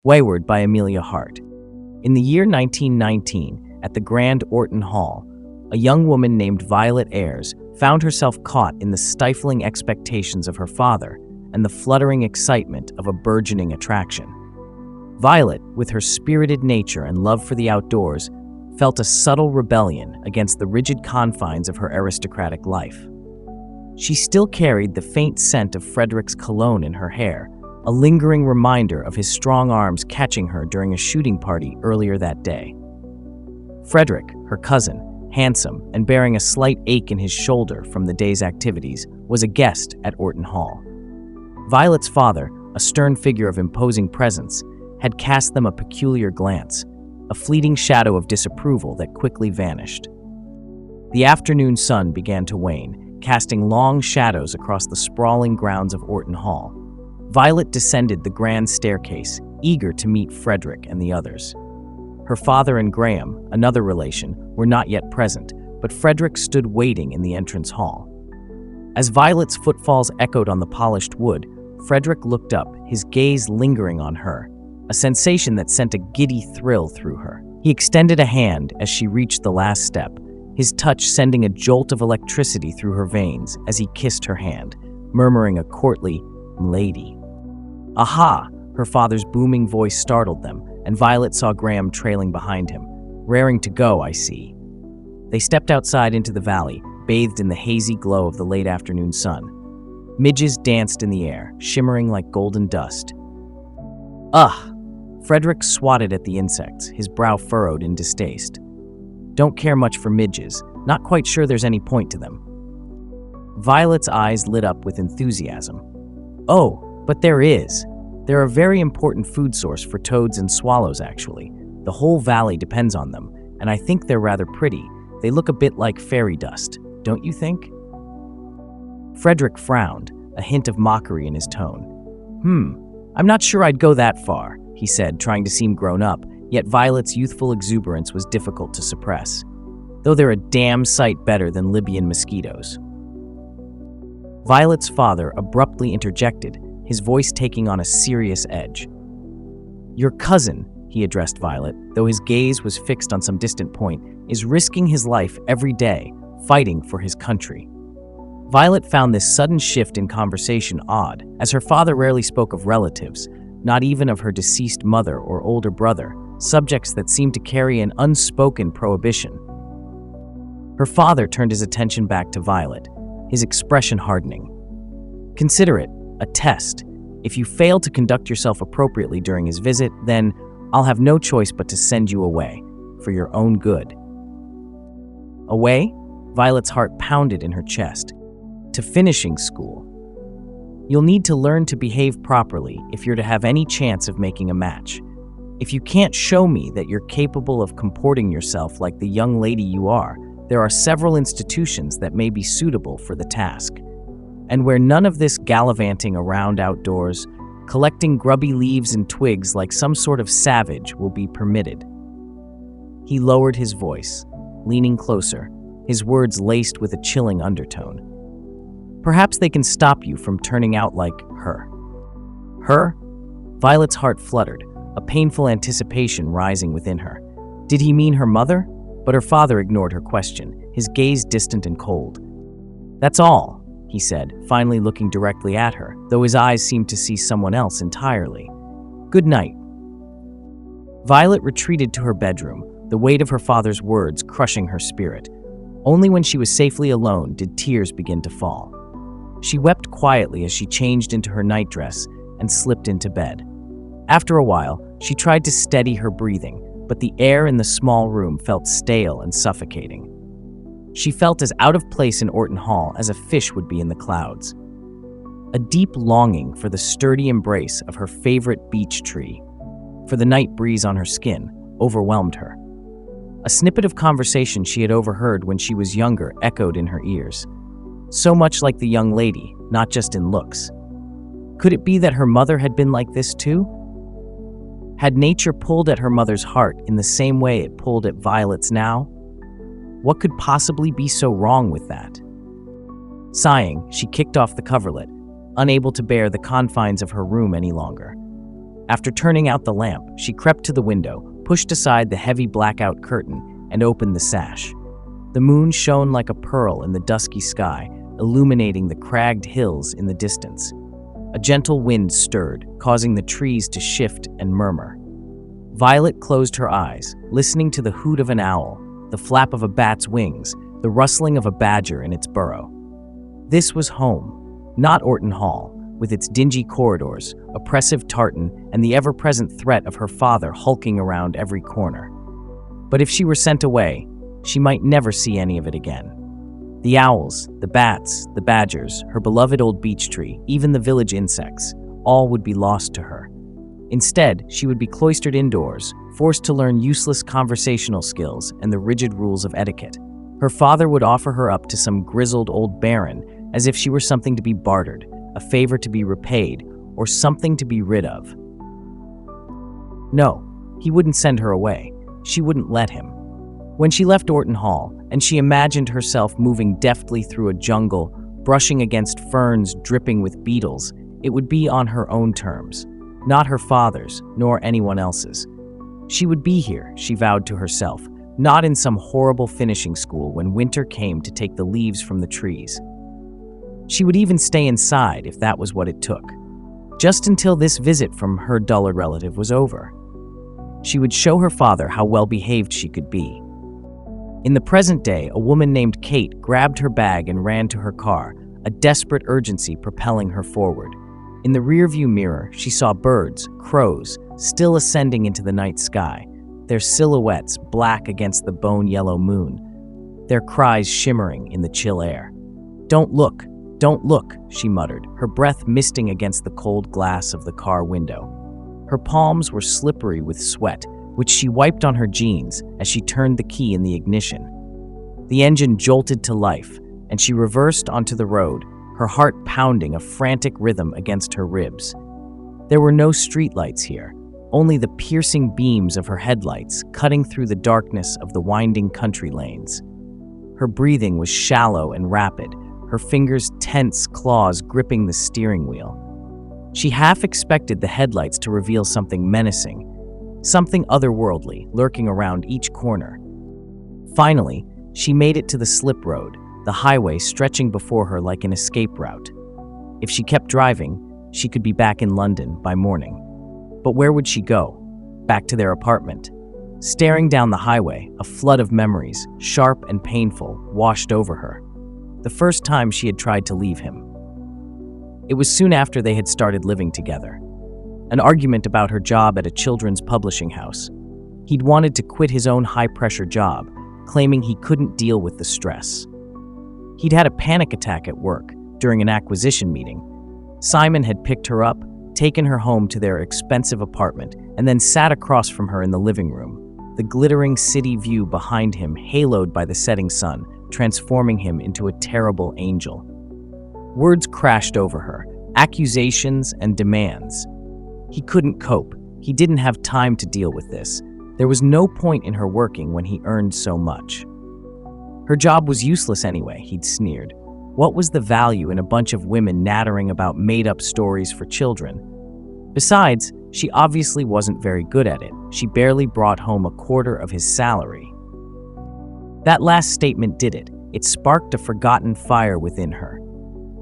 Weyward by Emilia Hart. In the year 1919, at the Grand Orton Hall, a young woman named Violet Ayres found herself caught in the stifling expectations of her father and the fluttering excitement of a burgeoning attraction. Violet, with her spirited nature and love for the outdoors, felt a subtle rebellion against the rigid confines of her aristocratic life. She still carried the faint scent of Frederick's cologne in her hair, a lingering reminder of his strong arms catching her during a shooting party earlier that day. Frederick, her cousin, handsome and bearing a slight ache in his shoulder from the day's activities, was a guest at Orton Hall. Violet's father, a stern figure of imposing presence, had cast them a peculiar glance, a fleeting shadow of disapproval that quickly vanished. The afternoon sun began to wane, casting long shadows across the sprawling grounds of Orton Hall. Violet descended the grand staircase, eager to meet Frederick and the others. Her father and Graham, another relation, were not yet present, but Frederick stood waiting in the entrance hall. As Violet's footfalls echoed on the polished wood, Frederick looked up, his gaze lingering on her, a sensation that sent a giddy thrill through her. He extended a hand as she reached the last step, his touch sending a jolt of electricity through her veins as he kissed her hand, murmuring a courtly, "Lady." "Aha!" Her father's booming voice startled them, and Violet saw Graham trailing behind him. "Raring to go, I see." They stepped outside into the valley, bathed in the hazy glow of the late afternoon sun. Midges danced in the air, shimmering like golden dust. "Ugh!" Frederick swatted at the insects, his brow furrowed in distaste. "Don't care much for midges. Not quite sure there's any point to them." Violet's eyes lit up with enthusiasm. "Oh, but there is. They're a very important food source for toads and swallows, actually. The whole valley depends on them, and I think they're rather pretty. They look a bit like fairy dust, don't you think?" Frederick frowned, a hint of mockery in his tone. I'm not sure I'd go that far," he said, trying to seem grown up, yet Violet's youthful exuberance was difficult to suppress. "Though they're a damn sight better than Libyan mosquitoes." Violet's father abruptly interjected, his voice taking on a serious edge. "Your cousin," he addressed Violet, though his gaze was fixed on some distant point, "is risking his life every day, fighting for his country." Violet found this sudden shift in conversation odd, as her father rarely spoke of relatives, not even of her deceased mother or older brother, subjects that seemed to carry an unspoken prohibition. Her father turned his attention back to Violet, his expression hardening. "Consider it a test. If you fail to conduct yourself appropriately during his visit, then I'll have no choice but to send you away, for your own good." "Away?" Violet's heart pounded in her chest. "To finishing school. You'll need to learn to behave properly if you're to have any chance of making a match. If you can't show me that you're capable of comporting yourself like the young lady you are, there are several institutions that may be suitable for the task. And where none of this gallivanting around outdoors, collecting grubby leaves and twigs like some sort of savage will be permitted." He lowered his voice, leaning closer, his words laced with a chilling undertone. "Perhaps they can stop you from turning out like her." "Her?" Violet's heart fluttered, a painful anticipation rising within her. Did he mean her mother? But her father ignored her question, his gaze distant and cold. "That's all," he said, finally looking directly at her, though his eyes seemed to see someone else entirely. "Good night." Violet retreated to her bedroom, the weight of her father's words crushing her spirit. Only when she was safely alone did tears begin to fall. She wept quietly as she changed into her nightdress and slipped into bed. After a while, she tried to steady her breathing, but the air in the small room felt stale and suffocating. She felt as out of place in Orton Hall as a fish would be in the clouds. A deep longing for the sturdy embrace of her favorite beech tree, for the night breeze on her skin, overwhelmed her. A snippet of conversation she had overheard when she was younger echoed in her ears. So much like the young lady, not just in looks. Could it be that her mother had been like this too? Had nature pulled at her mother's heart in the same way it pulled at Violet's now? What could possibly be so wrong with that? Sighing, she kicked off the coverlet, unable to bear the confines of her room any longer. After turning out the lamp, she crept to the window, pushed aside the heavy blackout curtain, and opened the sash. The moon shone like a pearl in the dusky sky, illuminating the cragged hills in the distance. A gentle wind stirred, causing the trees to shift and murmur. Violet closed her eyes, listening to the hoot of an owl, the flap of a bat's wings, the rustling of a badger in its burrow. This was home, not Orton Hall, with its dingy corridors, oppressive tartan, and the ever-present threat of her father hulking around every corner. But if she were sent away, she might never see any of it again. The owls, the bats, the badgers, her beloved old beech tree, even the village insects, all would be lost to her. Instead, she would be cloistered indoors, forced to learn useless conversational skills and the rigid rules of etiquette. Her father would offer her up to some grizzled old baron as if she were something to be bartered, a favor to be repaid, or something to be rid of. No, he wouldn't send her away. She wouldn't let him. When she left Orton Hall, and she imagined herself moving deftly through a jungle, brushing against ferns dripping with beetles, it would be on her own terms, not her father's, nor anyone else's. She would be here, she vowed to herself, not in some horrible finishing school when winter came to take the leaves from the trees. She would even stay inside if that was what it took, just until this visit from her dullard relative was over. She would show her father how well-behaved she could be. In the present day, a woman named Kate grabbed her bag and ran to her car, a desperate urgency propelling her forward. In the rearview mirror, she saw birds, crows, still ascending into the night sky, their silhouettes black against the bone-yellow moon, their cries shimmering in the chill air. "Don't look, don't look," she muttered, her breath misting against the cold glass of the car window. Her palms were slippery with sweat, which she wiped on her jeans as she turned the key in the ignition. The engine jolted to life, and she reversed onto the road, her heart pounding a frantic rhythm against her ribs. There were no streetlights here, only the piercing beams of her headlights cutting through the darkness of the winding country lanes. Her breathing was shallow and rapid, her fingers' tense claws gripping the steering wheel. She half expected the headlights to reveal something menacing, something otherworldly lurking around each corner. Finally, she made it to the slip road, the highway stretching before her like an escape route. If she kept driving, she could be back in London by morning. But where would she go? Back to their apartment. Staring down the highway, a flood of memories, sharp and painful, washed over her. The first time she had tried to leave him. It was soon after they had started living together. An argument about her job at a children's publishing house. He'd wanted to quit his own high-pressure job, claiming he couldn't deal with the stress. He'd had a panic attack at work during an acquisition meeting. Simon had picked her up, taken her home to their expensive apartment, and then sat across from her in the living room, the glittering city view behind him haloed by the setting sun, transforming him into a terrible angel. Words crashed over her, accusations and demands. He couldn't cope. He didn't have time to deal with this. There was no point in her working when he earned so much. Her job was useless anyway, he'd sneered. What was the value in a bunch of women nattering about made-up stories for children? Besides, she obviously wasn't very good at it. She barely brought home a quarter of his salary. That last statement did it. It sparked a forgotten fire within her.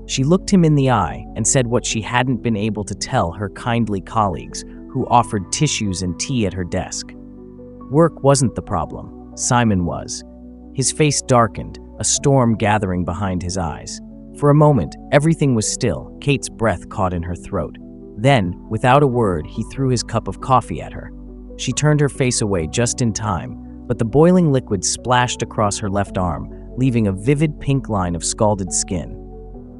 She looked him in the eye and said what she hadn't been able to tell her kindly colleagues who offered tissues and tea at her desk. Work wasn't the problem. Simon was. His face darkened, a storm gathering behind his eyes. For a moment, everything was still. Kate's breath caught in her throat. Then, without a word, he threw his cup of coffee at her. She turned her face away just in time, but the boiling liquid splashed across her left arm, leaving a vivid pink line of scalded skin.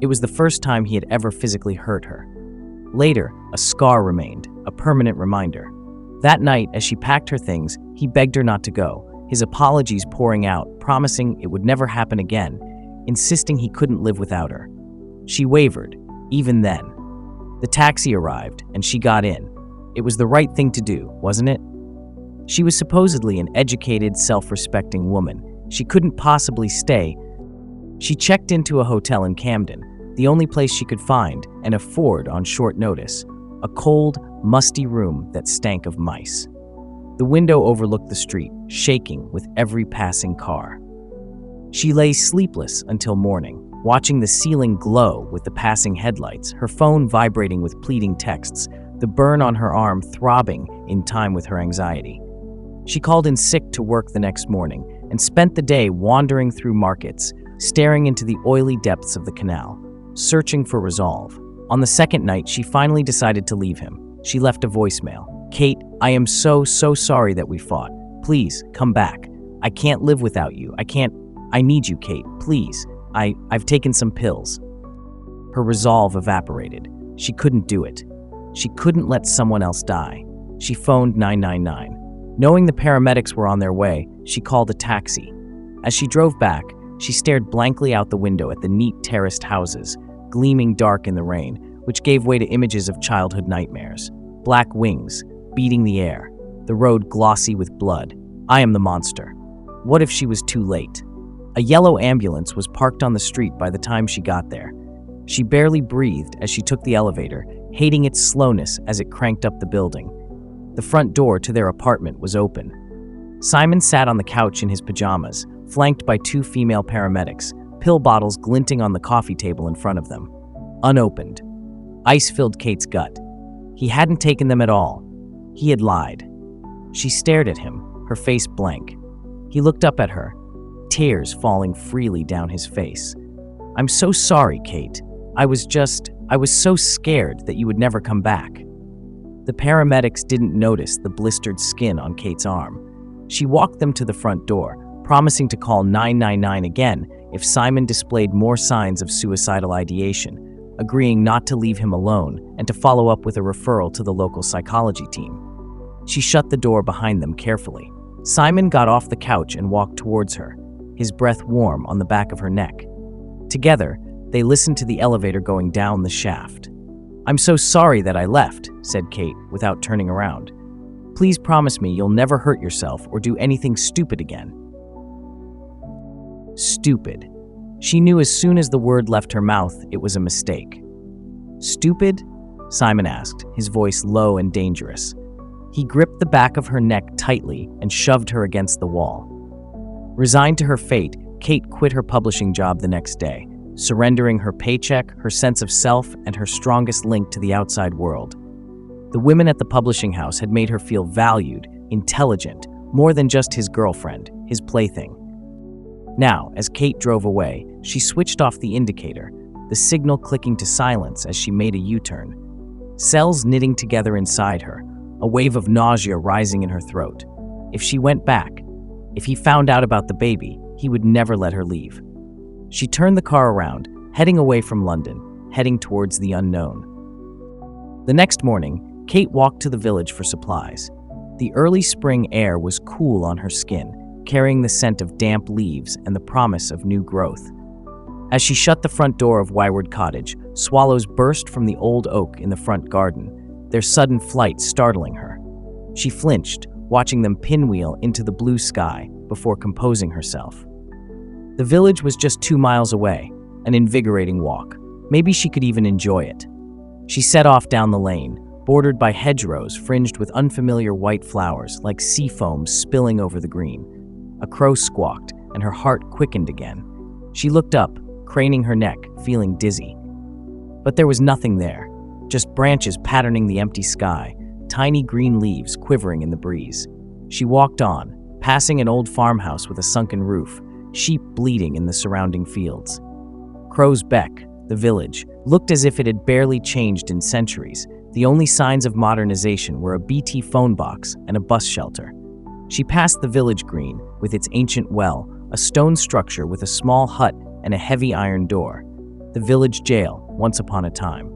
It was the first time he had ever physically hurt her. Later, a scar remained, a permanent reminder. That night, as she packed her things, he begged her not to go, his apologies pouring out, promising it would never happen again, insisting he couldn't live without her. She wavered, even then. The taxi arrived, and she got in. It was the right thing to do, wasn't it? She was supposedly an educated, self-respecting woman. She couldn't possibly stay. She checked into a hotel in Camden, the only place she could find and afford on short notice. a cold, musty room that stank of mice. The window overlooked the street, shaking with every passing car. She lay sleepless until morning, watching the ceiling glow with the passing headlights, her phone vibrating with pleading texts, the burn on her arm throbbing in time with her anxiety. She called in sick to work the next morning and spent the day wandering through markets, staring into the oily depths of the canal, searching for resolve. On the second night, she finally decided to leave him. She left a voicemail. "Kate, I am so sorry that we fought. Please, come back. I can't live without you. I need you, Kate. Please. I've taken some pills." Her resolve evaporated. She couldn't do it. She couldn't let someone else die. She phoned 999. Knowing the paramedics were on their way, she called a taxi. As she drove back, she stared blankly out the window at the neat terraced houses, gleaming dark in the rain, which gave way to images of childhood nightmares. Black wings, beating the air, the road glossy with blood. I am the monster. What if she was too late? A yellow ambulance was parked on the street by the time she got there. She barely breathed as she took the elevator, hating its slowness as it cranked up the building. The front door to their apartment was open. Simon sat on the couch in his pajamas, flanked by two female paramedics, pill bottles glinting on the coffee table in front of them. Unopened. Ice filled Kate's gut. He hadn't taken them at all. He had lied. She stared at him, her face blank. He looked up at her, tears falling freely down his face. "I'm so sorry, Kate. I was so scared that you would never come back." The paramedics didn't notice the blistered skin on Kate's arm. She walked them to the front door, promising to call 999 again if Simon displayed more signs of suicidal ideation, agreeing not to leave him alone and to follow up with a referral to the local psychology team. She shut the door behind them carefully. Simon got off the couch and walked towards her, his breath warm on the back of her neck. Together, they listened to the elevator going down the shaft. "I'm so sorry that I left," said Kate without turning around. "Please promise me you'll never hurt yourself or do anything stupid again." Stupid. She knew as soon as the word left her mouth it was a mistake. "Stupid?" Simon asked, his voice low and dangerous. He gripped the back of her neck tightly and shoved her against the wall. Resigned to her fate, Kate quit her publishing job the next day, surrendering her paycheck, her sense of self, and her strongest link to the outside world. The women at the publishing house had made her feel valued, intelligent, more than just his girlfriend, his plaything. Now, as Kate drove away, she switched off the indicator, the signal clicking to silence as she made a U-turn. Cells knitting together inside her, a wave of nausea rising in her throat. If she went back, if he found out about the baby, he would never let her leave. She turned the car around, heading away from London, heading towards the unknown. The next morning, Kate walked to the village for supplies. The early spring air was cool on her skin, carrying the scent of damp leaves and the promise of new growth. As she shut the front door of Weyward Cottage, swallows burst from the old oak in the front garden, their sudden flight startling her. She flinched, watching them pinwheel into the blue sky before composing herself. The village was just 2 miles away, an invigorating walk. Maybe she could even enjoy it. She set off down the lane, bordered by hedgerows fringed with unfamiliar white flowers like sea foam spilling over the green. A crow squawked, and her heart quickened again. She looked up, craning her neck, feeling dizzy. But there was nothing there, just branches patterning the empty sky, tiny green leaves quivering in the breeze. She walked on, passing an old farmhouse with a sunken roof, sheep bleating in the surrounding fields. Crow's Beck, the village, looked as if it had barely changed in centuries. The only signs of modernization were a BT phone box and a bus shelter. She passed the village green, with its ancient well, a stone structure with a small hut and a heavy iron door. The village jail, once upon a time.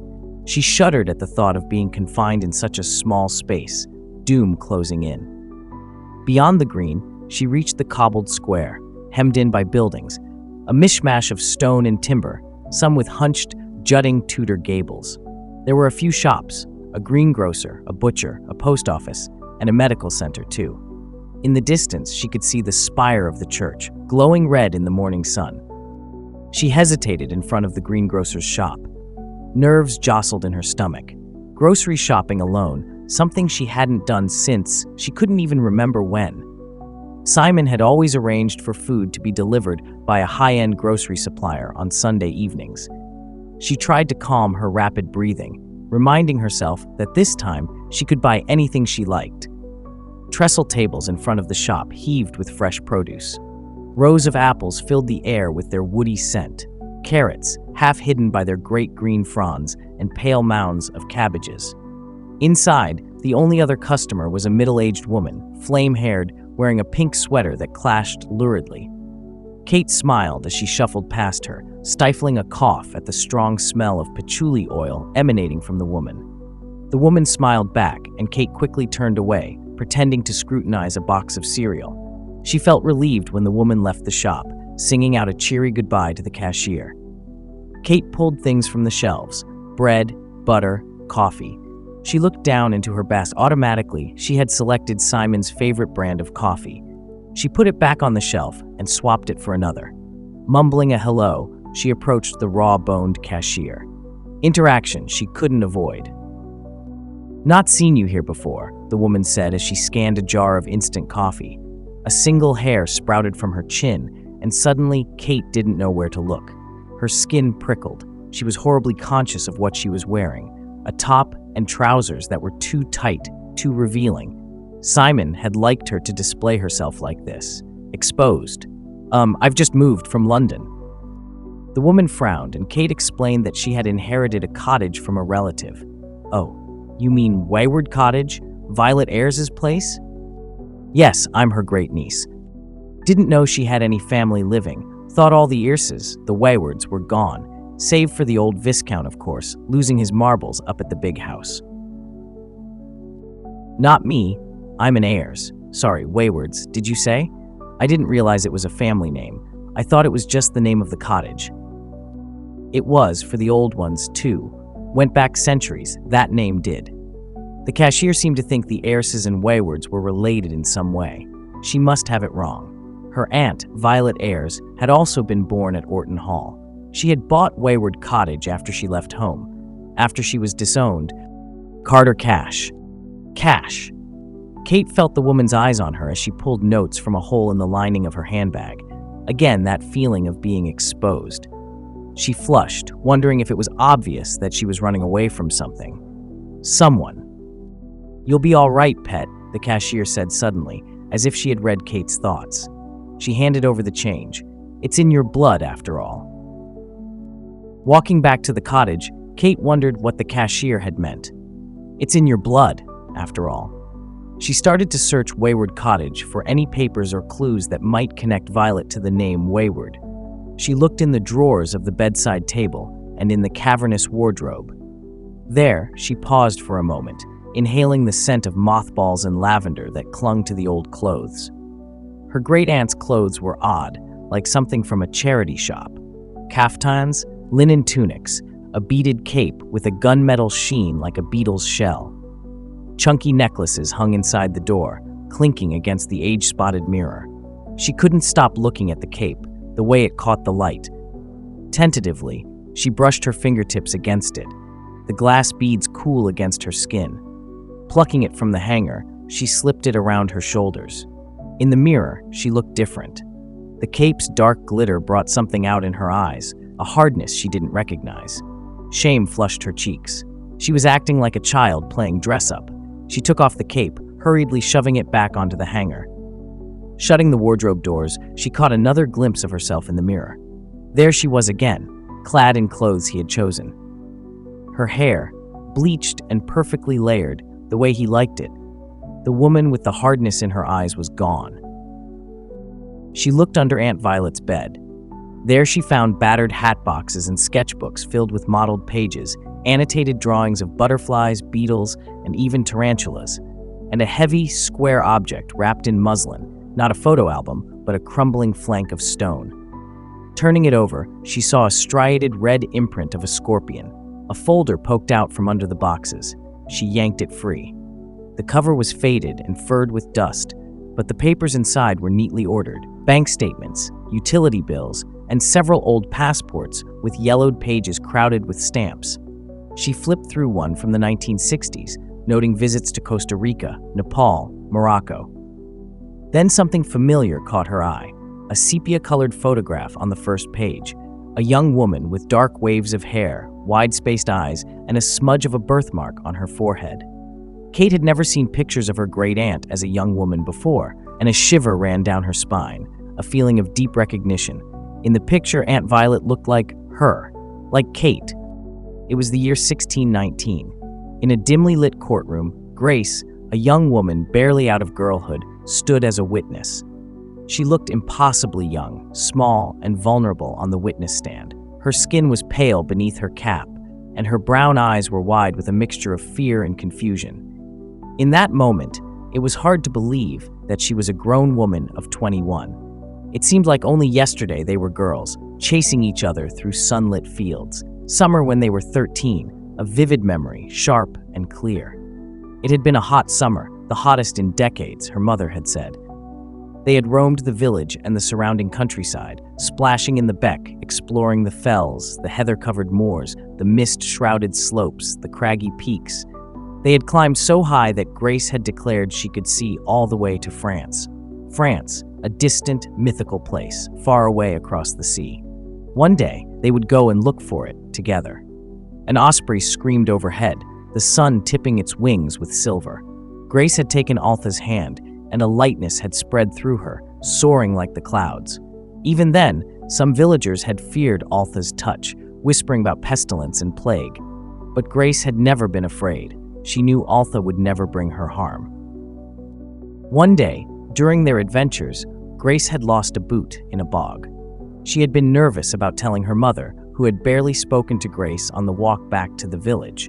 She shuddered at the thought of being confined in such a small space, doom closing in. Beyond the green, she reached the cobbled square, hemmed in by buildings, a mishmash of stone and timber, some with hunched, jutting Tudor gables. There were a few shops, a greengrocer, a butcher, a post office, and a medical center too. In the distance, she could see the spire of the church, glowing red in the morning sun. She hesitated in front of the greengrocer's shop. Nerves jostled in her stomach. Grocery shopping alone, something she hadn't done since she couldn't even remember when. Simon had always arranged for food to be delivered by a high-end grocery supplier on Sunday evenings. She tried to calm her rapid breathing, reminding herself that this time she could buy anything she liked. Trestle tables in front of the shop heaved with fresh produce. Rows of apples filled the air with their woody scent. Carrots, half hidden by their great green fronds, and pale mounds of cabbages. Inside, the only other customer was a middle-aged woman, flame-haired, wearing a pink sweater that clashed luridly. Kate smiled as she shuffled past her, stifling a cough at the strong smell of patchouli oil emanating from the woman. The woman smiled back, and Kate quickly turned away, pretending to scrutinize a box of cereal. She felt relieved when the woman left the shop, singing out a cheery goodbye to the cashier. Kate pulled things from the shelves: bread, butter, coffee. She looked down into her basket. Automatically, she had selected Simon's favorite brand of coffee. She put it back on the shelf and swapped it for another. Mumbling a hello, she approached the raw-boned cashier. Interaction she couldn't avoid. "Not seen you here before," the woman said as she scanned a jar of instant coffee. A single hair sprouted from her chin, and suddenly Kate didn't know where to look. Her skin prickled. She was horribly conscious of what she was wearing. A top and trousers that were too tight, too revealing. Simon had liked her to display herself like this, exposed. I've just moved from London." The woman frowned, and Kate explained that she had inherited a cottage from a relative. "Oh, you mean Weyward Cottage? Violet Ayres' place?" "Yes, I'm her great-niece. Didn't know she had any family living. Thought all the Ayreses, the Weywards, were gone. Save for the old Viscount, of course, losing his marbles up at the big house." "Not me. I'm an Ayres. Sorry, Weywards, did you say? I didn't realize it was a family name. I thought it was just the name of the cottage." "It was for the old ones, too. Went back centuries, that name did." The cashier seemed to think the Ayreses and Weywards were related in some way. She must have it wrong. Her aunt, Violet Ayres, had also been born at Orton Hall. She had bought Weyward Cottage after she left home. After she was disowned. Carter cash. Cash. Kate felt the woman's eyes on her as she pulled notes from a hole in the lining of her handbag. Again, that feeling of being exposed. She flushed, wondering if it was obvious that she was running away from something. Someone. "You'll be all right, pet," the cashier said suddenly, as if she had read Kate's thoughts. She handed over the change. "It's in your blood, after all." Walking back to the cottage, Kate wondered what the cashier had meant. It's in your blood, after all. She started to search Weyward Cottage for any papers or clues that might connect Violet to the name Weyward. She looked in the drawers of the bedside table and in the cavernous wardrobe. There, she paused for a moment, inhaling the scent of mothballs and lavender that clung to the old clothes. Her great-aunt's clothes were odd, like something from a charity shop. Caftans, linen tunics, a beaded cape with a gunmetal sheen like a beetle's shell. Chunky necklaces hung inside the door, clinking against the age-spotted mirror. She couldn't stop looking at the cape, the way it caught the light. Tentatively, she brushed her fingertips against it, the glass beads cool against her skin. Plucking it from the hanger, she slipped it around her shoulders. In the mirror, she looked different. The cape's dark glitter brought something out in her eyes, a hardness she didn't recognize. Shame flushed her cheeks. She was acting like a child playing dress-up. She took off the cape, hurriedly shoving it back onto the hanger. Shutting the wardrobe doors, she caught another glimpse of herself in the mirror. There she was again, clad in clothes he had chosen. Her hair, bleached and perfectly layered, the way he liked it. The woman with the hardness in her eyes was gone. She looked under Aunt Violet's bed. There she found battered hat boxes and sketchbooks filled with mottled pages, annotated drawings of butterflies, beetles, and even tarantulas, and a heavy, square object wrapped in muslin, not a photo album, but a crumbling flank of stone. Turning it over, she saw a striated red imprint of a scorpion. A folder poked out from under the boxes. She yanked it free. The cover was faded and furred with dust, but the papers inside were neatly ordered. Bank statements, utility bills, and several old passports with yellowed pages crowded with stamps. She flipped through one from the 1960s, noting visits to Costa Rica, Nepal, Morocco. Then something familiar caught her eye, a sepia-colored photograph on the first page, a young woman with dark waves of hair, wide-spaced eyes, and a smudge of a birthmark on her forehead. Kate had never seen pictures of her great-aunt as a young woman before, and a shiver ran down her spine, a feeling of deep recognition. In the picture, Aunt Violet looked like her, like Kate. It was the year 1619. In a dimly lit courtroom, Grace, a young woman barely out of girlhood, stood as a witness. She looked impossibly young, small, and vulnerable on the witness stand. Her skin was pale beneath her cap, and her brown eyes were wide with a mixture of fear and confusion. In that moment, it was hard to believe that she was a grown woman of 21. It seemed like only yesterday they were girls, chasing each other through sunlit fields. Summer when they were 13, a vivid memory, sharp and clear. It had been a hot summer, the hottest in decades, her mother had said. They had roamed the village and the surrounding countryside, splashing in the beck, exploring the fells, the heather-covered moors, the mist-shrouded slopes, the craggy peaks. They had climbed so high that Grace had declared she could see all the way to France. France, a distant, mythical place, far away across the sea. One day, they would go and look for it together. An osprey screamed overhead, the sun tipping its wings with silver. Grace had taken Altha's hand, and a lightness had spread through her, soaring like the clouds. Even then, some villagers had feared Altha's touch, whispering about pestilence and plague. But Grace had never been afraid. She knew Altha would never bring her harm. One day, during their adventures, Grace had lost a boot in a bog. She had been nervous about telling her mother, who had barely spoken to Grace on the walk back to the village.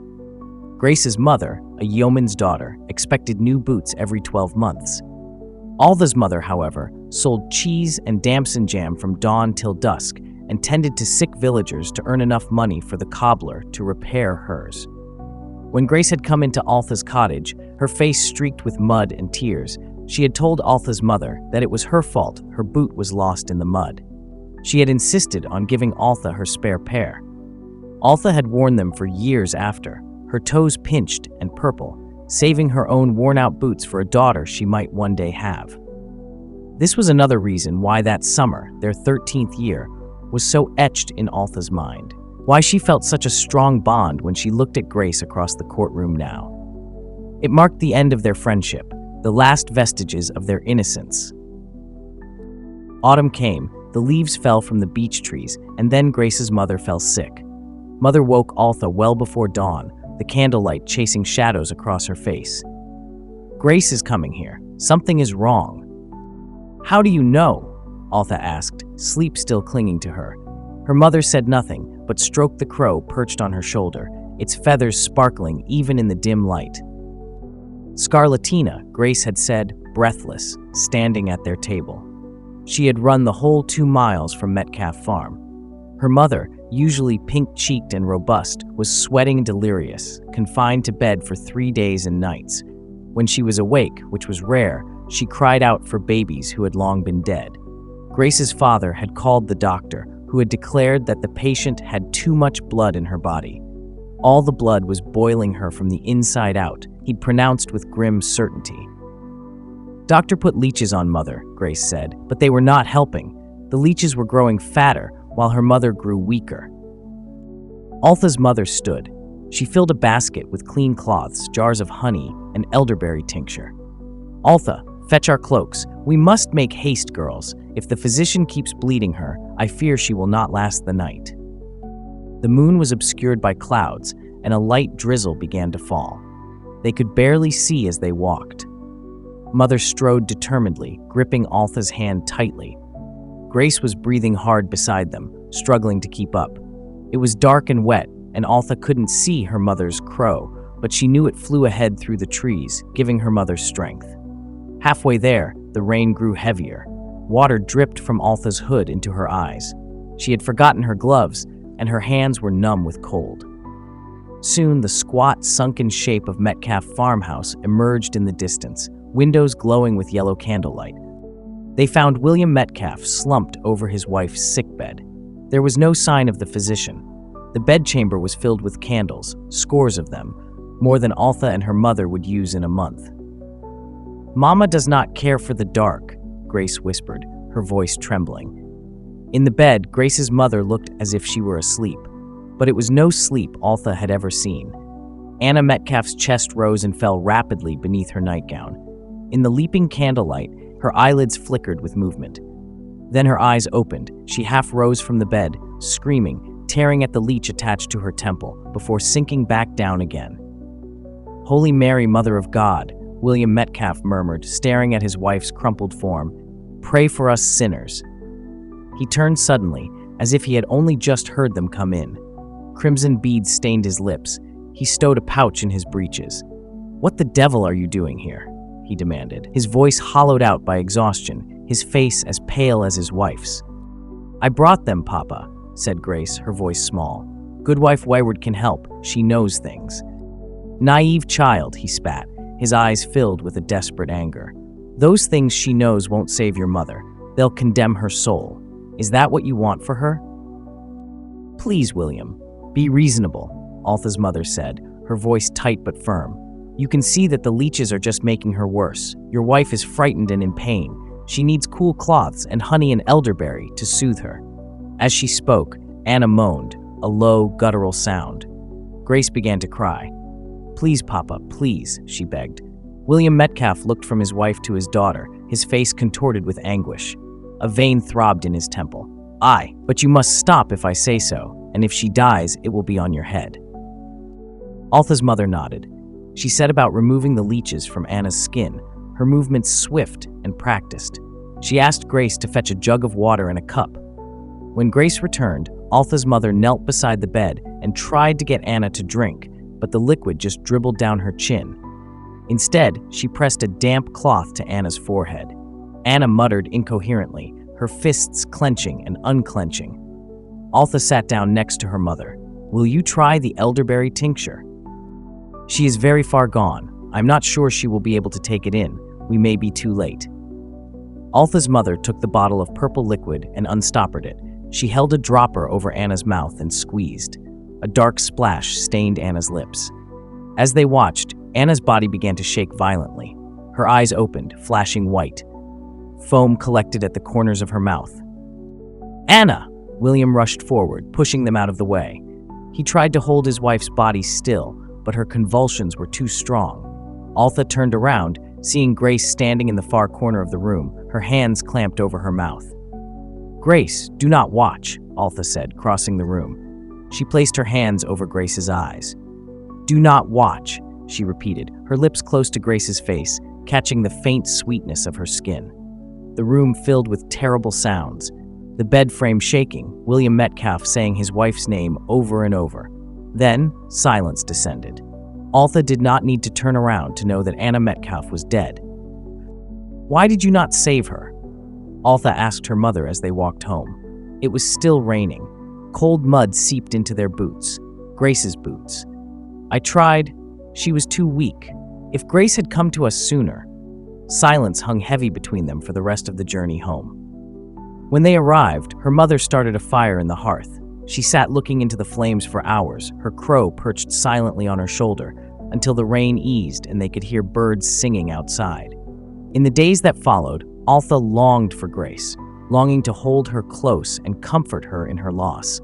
Grace's mother, a yeoman's daughter, expected new boots every 12 months. Altha's mother, however, sold cheese and damson jam from dawn till dusk and tended to sick villagers to earn enough money for the cobbler to repair hers. When Grace had come into Altha's cottage, her face streaked with mud and tears, she had told Altha's mother that it was her fault her boot was lost in the mud. She had insisted on giving Altha her spare pair. Altha had worn them for years after, her toes pinched and purple, saving her own worn-out boots for a daughter she might one day have. This was another reason why that summer, their 13th year, was so etched in Altha's mind. Why she felt such a strong bond when she looked at Grace across the courtroom now. It marked the end of their friendship, the last vestiges of their innocence. Autumn came, the leaves fell from the beech trees, and then Grace's mother fell sick. Mother woke Altha well before dawn, the candlelight chasing shadows across her face. Grace is coming here. Something is wrong. How do you know? Altha asked, sleep still clinging to her. Her mother said nothing, but stroked the crow perched on her shoulder, its feathers sparkling even in the dim light. Scarlatina, Grace had said, breathless, standing at their table. She had run the whole 2 miles from Metcalf Farm. Her mother, usually pink-cheeked and robust, was sweating and delirious, confined to bed for 3 days and nights. When she was awake, which was rare, she cried out for babies who had long been dead. Grace's father had called the doctor, who had declared that the patient had too much blood in her body. All the blood was boiling her from the inside out, he'd pronounced with grim certainty. Doctor put leeches on Mother, Grace said, but they were not helping. The leeches were growing fatter, while her mother grew weaker. Altha's mother stood. She filled a basket with clean cloths, jars of honey, and elderberry tincture. Altha, fetch our cloaks. We must make haste, girls. If the physician keeps bleeding her, I fear she will not last the night. The moon was obscured by clouds, and a light drizzle began to fall. They could barely see as they walked. Mother strode determinedly, gripping Altha's hand tightly. Grace was breathing hard beside them, struggling to keep up. It was dark and wet, and Altha couldn't see her mother's crow, but she knew it flew ahead through the trees, giving her mother strength. Halfway there, the rain grew heavier. Water dripped from Altha's hood into her eyes. She had forgotten her gloves, and her hands were numb with cold. Soon, the squat, sunken shape of Metcalf farmhouse emerged in the distance, windows glowing with yellow candlelight. They found William Metcalf slumped over his wife's sickbed. There was no sign of the physician. The bedchamber was filled with candles, scores of them, more than Altha and her mother would use in a month. "Mama does not care for the dark," Grace whispered, her voice trembling. In the bed, Grace's mother looked as if she were asleep, but it was no sleep Altha had ever seen. Anna Metcalf's chest rose and fell rapidly beneath her nightgown. In the leaping candlelight, her eyelids flickered with movement. Then her eyes opened. She half rose from the bed, screaming, tearing at the leech attached to her temple, before sinking back down again. "Holy Mary, Mother of God," William Metcalf murmured, staring at his wife's crumpled form. "Pray for us sinners." He turned suddenly, as if he had only just heard them come in. Crimson beads stained his lips. He stowed a pouch in his breeches. "What the devil are you doing here?" he demanded, his voice hollowed out by exhaustion, his face as pale as his wife's. "I brought them, Papa," said Grace, her voice small. "Goodwife Weyward can help. She knows things." "Naive child," he spat, his eyes filled with a desperate anger. "Those things she knows won't save your mother. They'll condemn her soul. Is that what you want for her?" "Please, William, be reasonable," Altha's mother said, her voice tight but firm. "You can see that the leeches are just making her worse. Your wife is frightened and in pain. She needs cool cloths and honey and elderberry to soothe her." As she spoke, Anna moaned, a low, guttural sound. Grace began to cry. "Please, Papa, please," she begged. William Metcalf looked from his wife to his daughter, his face contorted with anguish. A vein throbbed in his temple. "Aye, but you must stop if I say so, and if she dies, it will be on your head." Altha's mother nodded. She set about removing the leeches from Anna's skin, her movements swift and practiced. She asked Grace to fetch a jug of water and a cup. When Grace returned, Altha's mother knelt beside the bed and tried to get Anna to drink, but the liquid just dribbled down her chin. Instead, she pressed a damp cloth to Anna's forehead. Anna muttered incoherently, her fists clenching and unclenching. Altha sat down next to her mother. "Will you try the elderberry tincture?" "She is very far gone. I'm not sure she will be able to take it in. We may be too late." Altha's mother took the bottle of purple liquid and unstoppered it. She held a dropper over Anna's mouth and squeezed. A dark splash stained Anna's lips. As they watched, Anna's body began to shake violently. Her eyes opened, flashing white. Foam collected at the corners of her mouth. "Anna!" William rushed forward, pushing them out of the way. He tried to hold his wife's body still, but her convulsions were too strong. Altha turned around, seeing Grace standing in the far corner of the room, her hands clamped over her mouth. "Grace, do not watch," Altha said, crossing the room. She placed her hands over Grace's eyes. "Do not watch," she repeated, her lips close to Grace's face, catching the faint sweetness of her skin. The room filled with terrible sounds. The bed frame shaking, William Metcalf saying his wife's name over and over. Then, silence descended. Altha did not need to turn around to know that Anna Metcalf was dead. "Why did you not save her?" Altha asked her mother as they walked home. It was still raining. Cold mud seeped into their boots, Grace's boots. "I tried. She was too weak. If Grace had come to us sooner." Silence hung heavy between them for the rest of the journey home. When they arrived, her mother started a fire in the hearth. She sat looking into the flames for hours, her crow perched silently on her shoulder, until the rain eased and they could hear birds singing outside. In the days that followed, Altha longed for Grace, longing to hold her close and comfort her in her loss.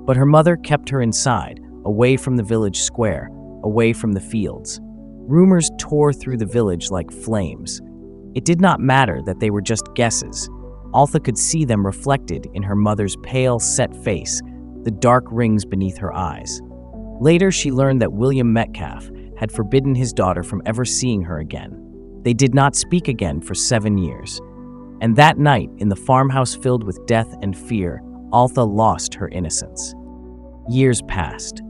But her mother kept her inside, away from the village square, away from the fields. Rumors tore through the village like flames. It did not matter that they were just guesses. Altha could see them reflected in her mother's pale, set face, the dark rings beneath her eyes. Later, she learned that William Metcalf had forbidden his daughter from ever seeing her again. They did not speak again for 7 years. And that night, in the farmhouse filled with death and fear, Altha lost her innocence. Years passed.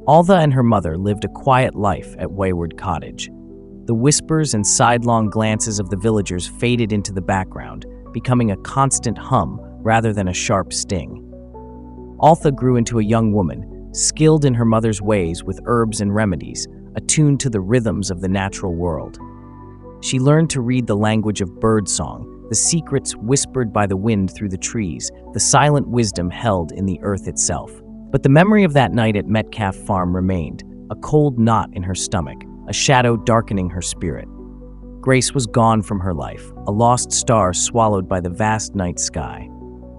Altha and her mother lived a quiet life at Weyward Cottage. The whispers and sidelong glances of the villagers faded into the background, becoming a constant hum rather than a sharp sting. Altha grew into a young woman, skilled in her mother's ways with herbs and remedies, attuned to the rhythms of the natural world. She learned to read the language of birdsong, the secrets whispered by the wind through the trees, the silent wisdom held in the earth itself. But the memory of that night at Metcalf Farm remained, a cold knot in her stomach, a shadow darkening her spirit. Grace was gone from her life, a lost star swallowed by the vast night sky.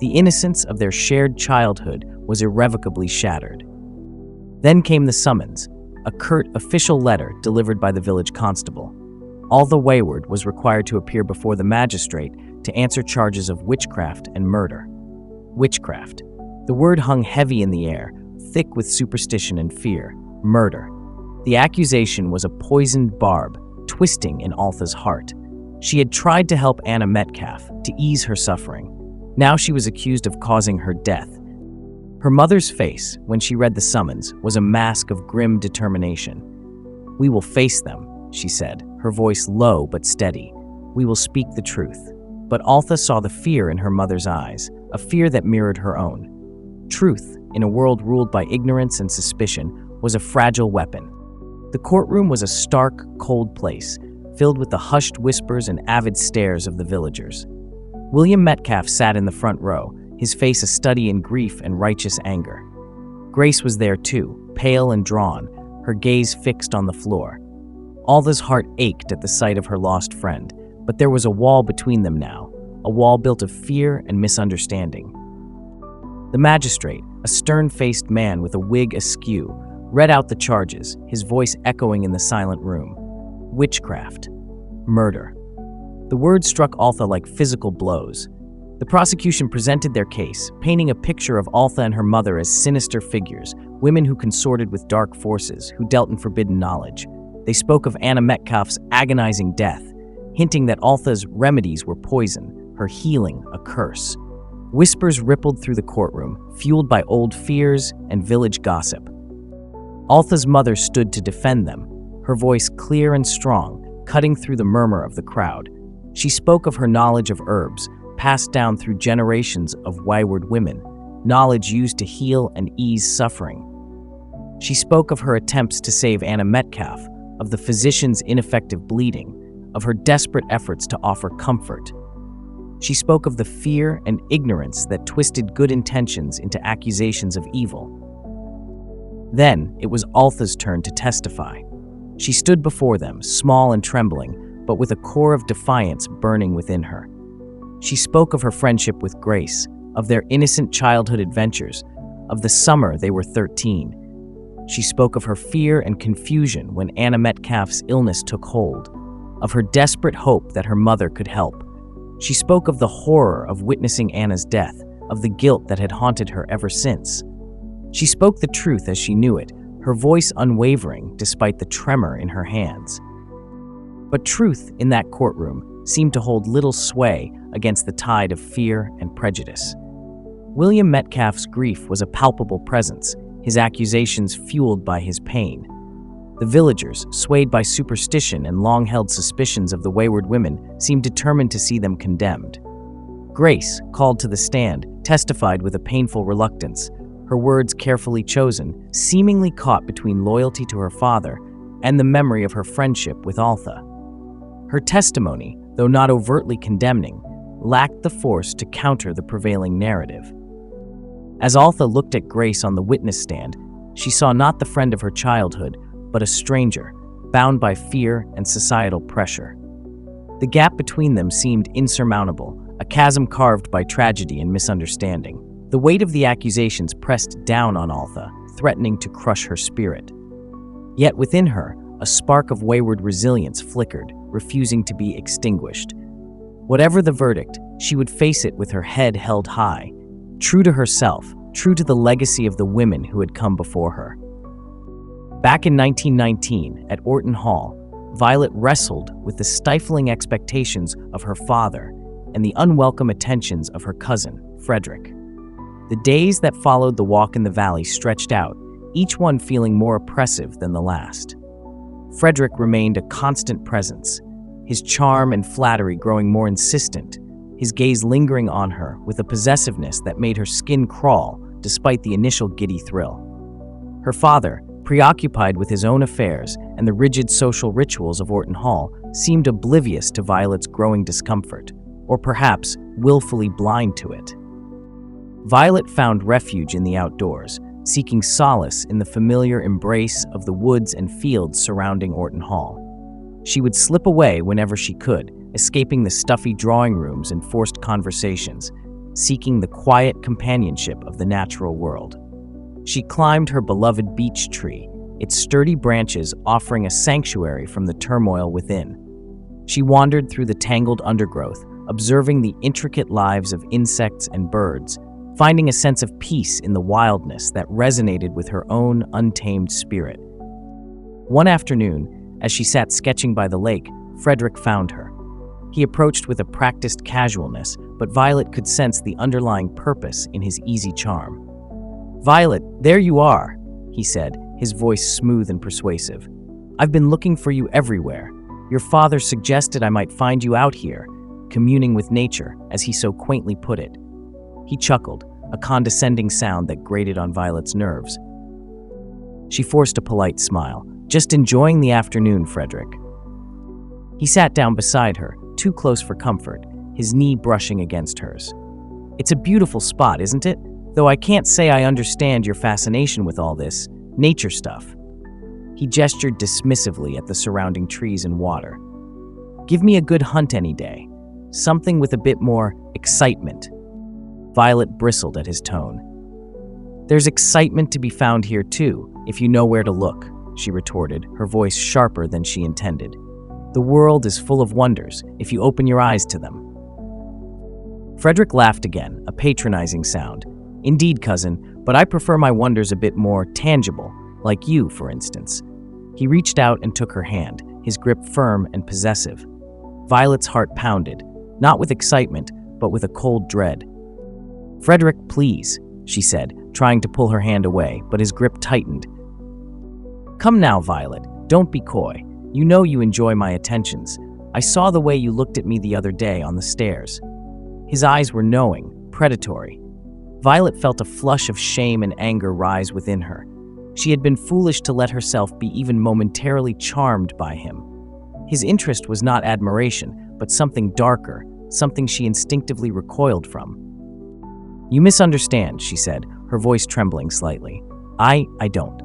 The innocence of their shared childhood was irrevocably shattered. Then came the summons, a curt official letter delivered by the village constable. Altha Weyward was required to appear before the magistrate to answer charges of witchcraft and murder. Witchcraft. The word hung heavy in the air, thick with superstition and fear. Murder. The accusation was a poisoned barb, twisting in Altha's heart. She had tried to help Anna Metcalf, to ease her suffering. Now she was accused of causing her death. Her mother's face, when she read the summons, was a mask of grim determination. "We will face them," she said, her voice low but steady. "We will speak the truth." But Altha saw the fear in her mother's eyes, a fear that mirrored her own. Truth, in a world ruled by ignorance and suspicion, was a fragile weapon. The courtroom was a stark, cold place, filled with the hushed whispers and avid stares of the villagers. William Metcalf sat in the front row, his face a study in grief and righteous anger. Grace was there too, pale and drawn, her gaze fixed on the floor. Altha's heart ached at the sight of her lost friend, but there was a wall between them now, a wall built of fear and misunderstanding. The magistrate, a stern-faced man with a wig askew, read out the charges, his voice echoing in the silent room. Witchcraft. Murder. The words struck Altha like physical blows. The prosecution presented their case, painting a picture of Altha and her mother as sinister figures, women who consorted with dark forces, who dealt in forbidden knowledge. They spoke of Anna Metcalf's agonizing death, hinting that Altha's remedies were poison, her healing a curse. Whispers rippled through the courtroom, fueled by old fears and village gossip. Altha's mother stood to defend them, her voice clear and strong, cutting through the murmur of the crowd. She spoke of her knowledge of herbs, passed down through generations of Weyward women, knowledge used to heal and ease suffering. She spoke of her attempts to save Anna Metcalf, of the physician's ineffective bleeding, of her desperate efforts to offer comfort. She spoke of the fear and ignorance that twisted good intentions into accusations of evil. Then it was Altha's turn to testify. She stood before them, small and trembling, but with a core of defiance burning within her. She spoke of her friendship with Grace, of their innocent childhood adventures, of the summer they were 13. She spoke of her fear and confusion when Anna Metcalf's illness took hold, of her desperate hope that her mother could help. She spoke of the horror of witnessing Anna's death, of the guilt that had haunted her ever since. She spoke the truth as she knew it, her voice unwavering despite the tremor in her hands. But truth in that courtroom seemed to hold little sway against the tide of fear and prejudice. William Metcalf's grief was a palpable presence, his accusations fueled by his pain. The villagers, swayed by superstition and long-held suspicions of the Weyward women, seemed determined to see them condemned. Grace, called to the stand, testified with a painful reluctance, her words carefully chosen, seemingly caught between loyalty to her father and the memory of her friendship with Altha. Her testimony, though not overtly condemning, lacked the force to counter the prevailing narrative. As Altha looked at Grace on the witness stand, she saw not the friend of her childhood, but a stranger, bound by fear and societal pressure. The gap between them seemed insurmountable, a chasm carved by tragedy and misunderstanding. The weight of the accusations pressed down on Altha, threatening to crush her spirit. Yet within her, a spark of Weyward resilience flickered, refusing to be extinguished. Whatever the verdict, she would face it with her head held high, true to herself, true to the legacy of the women who had come before her. Back in 1919, at Orton Hall, Violet wrestled with the stifling expectations of her father and the unwelcome attentions of her cousin, Frederick. The days that followed the walk in the valley stretched out, each one feeling more oppressive than the last. Frederick remained a constant presence, his charm and flattery growing more insistent, his gaze lingering on her with a possessiveness that made her skin crawl despite the initial giddy thrill. Her father, preoccupied with his own affairs and the rigid social rituals of Orton Hall, seemed oblivious to Violet's growing discomfort, or perhaps willfully blind to it. Violet found refuge in the outdoors, seeking solace in the familiar embrace of the woods and fields surrounding Orton Hall. She would slip away whenever she could, escaping the stuffy drawing rooms and forced conversations, seeking the quiet companionship of the natural world. She climbed her beloved beech tree, its sturdy branches offering a sanctuary from the turmoil within. She wandered through the tangled undergrowth, observing the intricate lives of insects and birds, finding a sense of peace in the wildness that resonated with her own untamed spirit. One afternoon, as she sat sketching by the lake, Frederick found her. He approached with a practiced casualness, but Violet could sense the underlying purpose in his easy charm. "Violet, there you are," he said, his voice smooth and persuasive. "I've been looking for you everywhere. Your father suggested I might find you out here, communing with nature, as he so quaintly put it." He chuckled, a condescending sound that grated on Violet's nerves. She forced a polite smile. "Just enjoying the afternoon, Frederick." He sat down beside her, too close for comfort, his knee brushing against hers. "It's a beautiful spot, isn't it? Though I can't say I understand your fascination with all this nature stuff." He gestured dismissively at the surrounding trees and water. "Give me a good hunt any day. Something with a bit more excitement." Violet bristled at his tone. "There's excitement to be found here too, if you know where to look," she retorted, her voice sharper than she intended. "The world is full of wonders if you open your eyes to them." Frederick laughed again, a patronizing sound. "Indeed, cousin, but I prefer my wonders a bit more tangible, like you, for instance." He reached out and took her hand, his grip firm and possessive. Violet's heart pounded, not with excitement, but with a cold dread. "Frederick, please," she said, trying to pull her hand away, but his grip tightened. "Come now, Violet, don't be coy. You know you enjoy my attentions. I saw the way you looked at me the other day on the stairs." His eyes were knowing, predatory. Violet felt a flush of shame and anger rise within her. She had been foolish to let herself be even momentarily charmed by him. His interest was not admiration, but something darker, something she instinctively recoiled from. "You misunderstand," she said, her voice trembling slightly. I don't."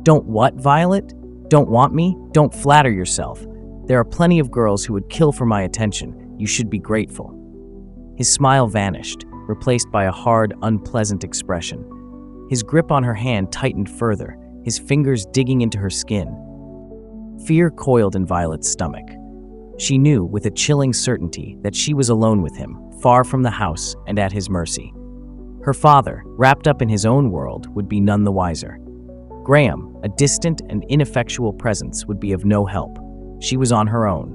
"Don't what, Violet? Don't want me? Don't flatter yourself. There are plenty of girls who would kill for my attention. You should be grateful." His smile vanished, replaced by a hard, unpleasant expression. His grip on her hand tightened further, his fingers digging into her skin. Fear coiled in Violet's stomach. She knew with a chilling certainty that she was alone with him, far from the house and at his mercy. Her father, wrapped up in his own world, would be none the wiser. Graham, a distant and ineffectual presence, would be of no help. She was on her own.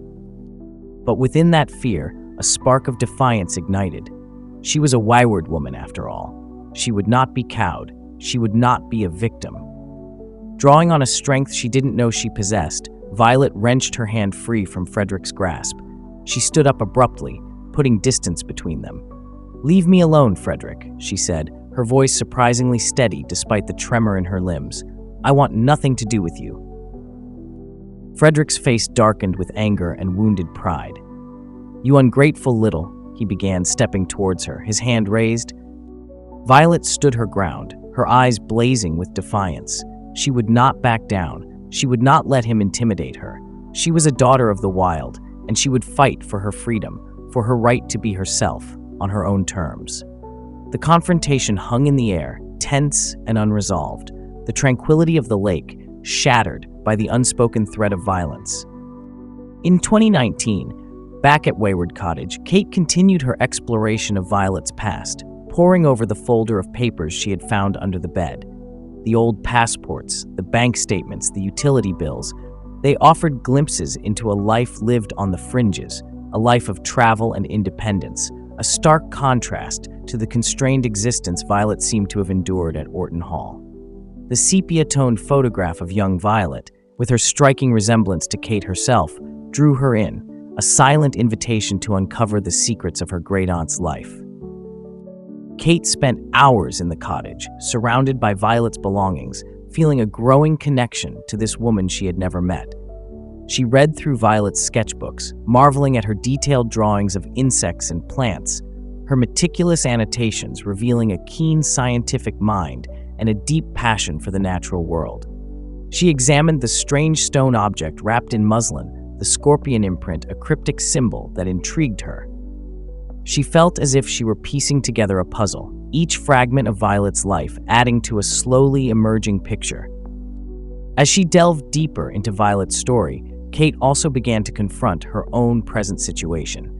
But within that fear, a spark of defiance ignited. She was a Weyward woman, after all. She would not be cowed. She would not be a victim. Drawing on a strength she didn't know she possessed, Violet wrenched her hand free from Frederick's grasp. She stood up abruptly, putting distance between them. "Leave me alone, Frederick," she said, her voice surprisingly steady despite the tremor in her limbs. "I want nothing to do with you." Frederick's face darkened with anger and wounded pride. "You ungrateful little," he began, stepping towards her, his hand raised. Violet stood her ground, her eyes blazing with defiance. She would not back down. She would not let him intimidate her. She was a daughter of the wild, and she would fight for her freedom, for her right to be herself, on her own terms. The confrontation hung in the air, tense and unresolved, the tranquility of the lake shattered by the unspoken threat of violence. In 2019, back at Weyward Cottage, Kate continued her exploration of Violet's past, poring over the folder of papers she had found under the bed. The old passports, the bank statements, the utility bills, they offered glimpses into a life lived on the fringes, a life of travel and independence, a stark contrast to the constrained existence Violet seemed to have endured at Orton Hall. The sepia-toned photograph of young Violet, with her striking resemblance to Kate herself, drew her in, a silent invitation to uncover the secrets of her great-aunt's life. Kate spent hours in the cottage, surrounded by Violet's belongings, feeling a growing connection to this woman she had never met. She read through Violet's sketchbooks, marveling at her detailed drawings of insects and plants, her meticulous annotations revealing a keen scientific mind and a deep passion for the natural world. She examined the strange stone object wrapped in muslin, the scorpion imprint, a cryptic symbol that intrigued her. She felt as if she were piecing together a puzzle, each fragment of Violet's life adding to a slowly emerging picture. As she delved deeper into Violet's story, Kate also began to confront her own present situation.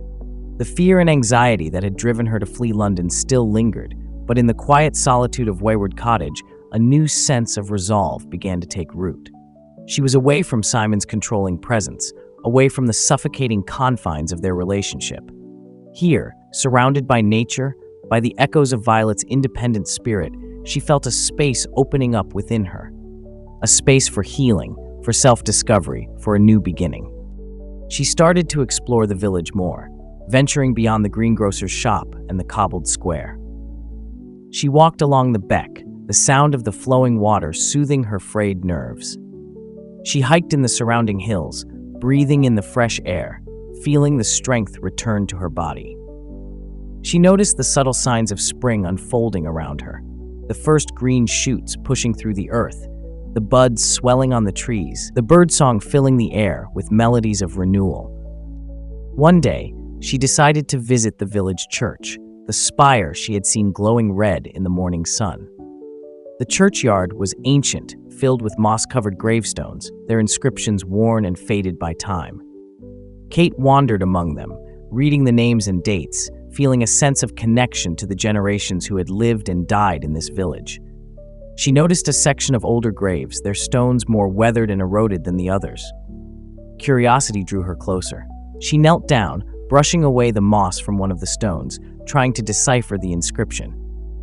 The fear and anxiety that had driven her to flee London still lingered, but in the quiet solitude of Weyward Cottage, a new sense of resolve began to take root. She was away from Simon's controlling presence, away from the suffocating confines of their relationship. Here, surrounded by nature, by the echoes of Violet's independent spirit, she felt a space opening up within her. A space for healing, for self-discovery, for a new beginning. She started to explore the village more, venturing beyond the greengrocer's shop and the cobbled square. She walked along the beck, the sound of the flowing water soothing her frayed nerves. She hiked in the surrounding hills, breathing in the fresh air, feeling the strength return to her body. She noticed the subtle signs of spring unfolding around her, the first green shoots pushing through the earth, the buds swelling on the trees, the birdsong filling the air with melodies of renewal. One day, she decided to visit the village church, the spire she had seen glowing red in the morning sun. The churchyard was ancient, filled with moss-covered gravestones, their inscriptions worn and faded by time. Kate wandered among them, reading the names and dates, feeling a sense of connection to the generations who had lived and died in this village. She noticed a section of older graves, their stones more weathered and eroded than the others. Curiosity drew her closer. She knelt down, brushing away the moss from one of the stones, trying to decipher the inscription.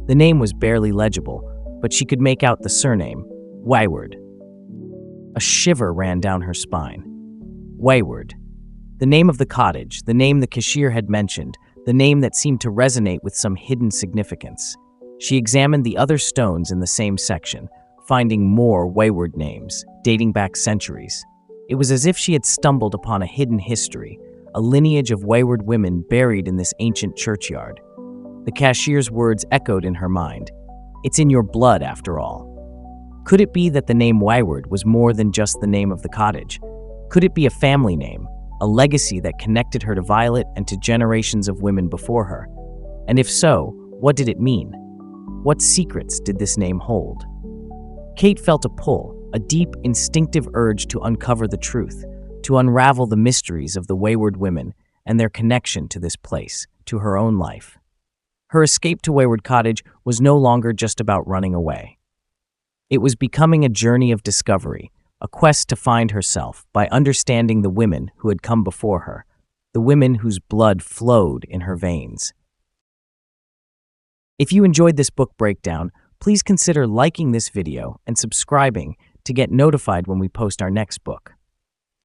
The name was barely legible, but she could make out the surname, Weyward. A shiver ran down her spine. Weyward. The name of the cottage, the name the cashier had mentioned, the name that seemed to resonate with some hidden significance. She examined the other stones in the same section, finding more Weyward names, dating back centuries. It was as if she had stumbled upon a hidden history, a lineage of Weyward women buried in this ancient churchyard. The cashier's words echoed in her mind. It's in your blood, after all. Could it be that the name Weyward was more than just the name of the cottage? Could it be a family name, a legacy that connected her to Violet and to generations of women before her? And if so, what did it mean? What secrets did this name hold? Kate felt a pull, a deep, instinctive urge to uncover the truth, to unravel the mysteries of the Weyward women and their connection to this place, to her own life. Her escape to Weyward Cottage was no longer just about running away. It was becoming a journey of discovery, a quest to find herself by understanding the women who had come before her, the women whose blood flowed in her veins. If you enjoyed this book breakdown, please consider liking this video and subscribing to get notified when we post our next book.